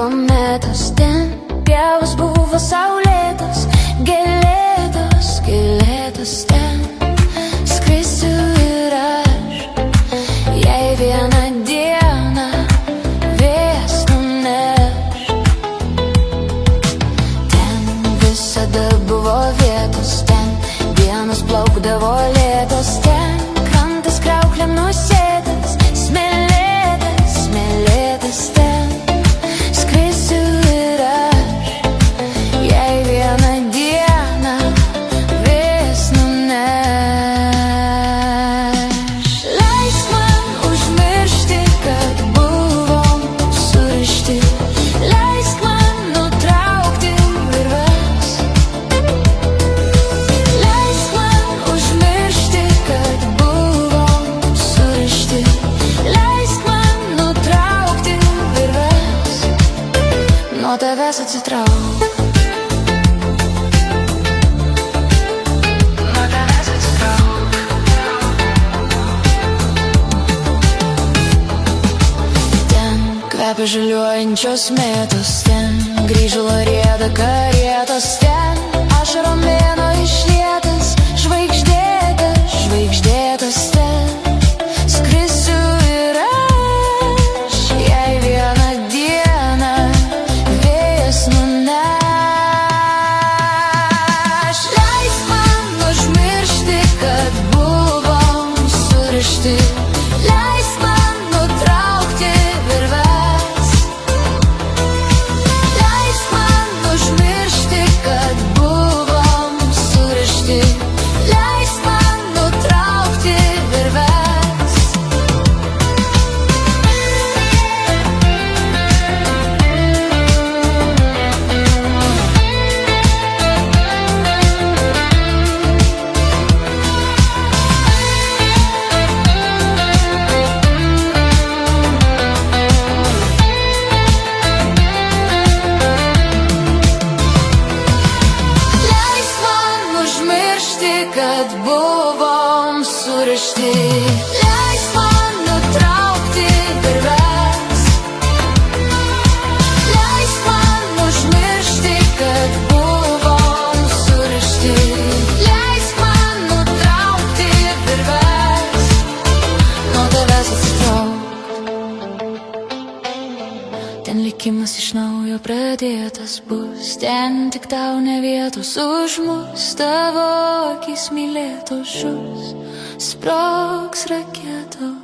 kometos. Ten pievos buvo saulėtos, gėlėtos, gėlėtos. Ten skrisiu ir aš, jei vieną dieną vėjas nuneš. Ten visada buvo vietos, ten dienos plaukdavo lėtos. Ten krantas kriauklėm nusėtas, smėlėtas, smėlėtas. Ten skrisiu ir aš, jei vieną dieną vėjas nuneš. Leisk man užmiršti, kad buvom surišti. Leisk man nutraukti virves. Leisk man užmiršti, kad buvom surišti. Leisk man nutraukti virves. Nuo tavęs atsitrauk. Nuo tavęs atsitrauk. Ten kvepia žaliuojančios mėtos, ten grįžulo rieda karietos. Ten ašarom mėno išlietas, žvaigždėtas, žvaigždėtas. Ten skrisiu ir aš, jei vieną dieną vėjas nuneš. Leisk man užmiršti, kad buvom surišti. Leisk man nutraukti virves. Leisk man užmiršti, kad buvom surišti. Leisk man nutraukti virves. Leisk man užmiršti, kad buvom surišti. Leisk man nutraukti virves. Leisk man užmiršti, kad buvom surišti. Leisk man nutraukti virves. Nuo tavęs atsitrauk. Ten likimas iš naujo pradėtas bus. Ten tik tau ne vietos už mus. Tavo akis mylėtos žus. Sprogs raketos.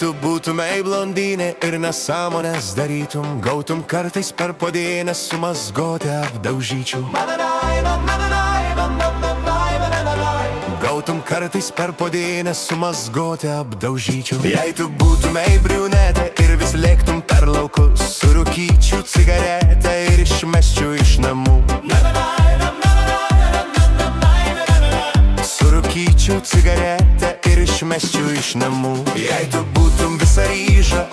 tu būtumei blondinė ir nesąmonės darytum, gautum kartais per podėnę su mazgotė apdaužyčiau. Gautum kartais per podėnę su mazgotė apdaužyčiau. Jei tu būtumei briunetė ir vis lėktum per laukus, surūkyčiau cigaretę ir išmesčiau iš namų. Surūkyčiau cigaretę ir išmesčiau iš namų. Jei tu būtum visa ryža,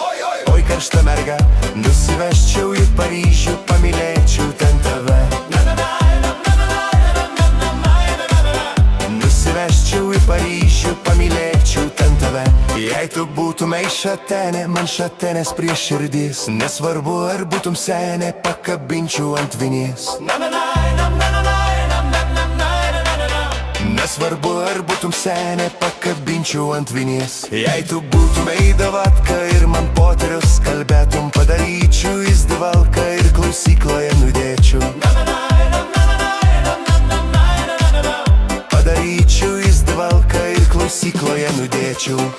oi karšta merga, nusiveščiau į Paryžių, pamylėčiau ten tave. Nusiveščiau į Paryžių, pamylėčiau ten tave. Jei tu būtumei šatenė, man šatenės prie širdis, nesvarbu ar būtum senė, pakabinčiau ant vinies. Nesvarbu ar būtum senė, pakabinčiau ant vinies. Jei tu būtumei davatka ir man poterius kalbėtum, padaryčiau įsdivalką ir klausykloje nudėčiau. Padaryčiau įsdivalką ir klausykloje nudėčiau.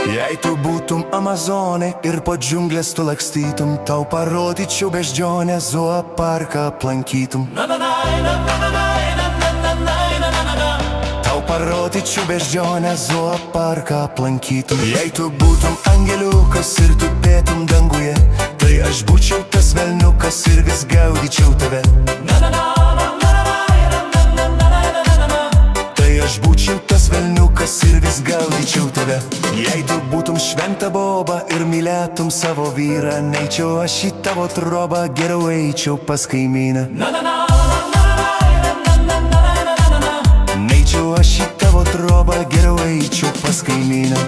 Jei tu būtum Amazonė ir po džiunglės tu lakstytum, tau parodyčiau beždžionę, zooparką aplankytum. Tau parodyčiau beždžionę, zooparką aplankytum. Jei tu būtum angeliukas ir tupėtum danguje, tai aš būčiau tas velniukas ir vis gaudyčiau tave. Aš būčiau tas velniukas ir vis gaudyčiau tave. Jei tu būtum šventa boba ir mylėtum savo vyrą, neičiau aš į tavo trobą, geriau eičiau pas kaimyną. Neičiau aš į tavo trobą, geriau eičiau pas kaimyną.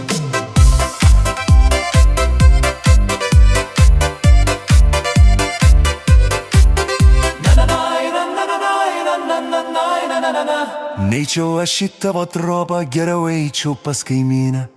Neičiau aš į tavo trobą, geriau eičiau pas kaimyną.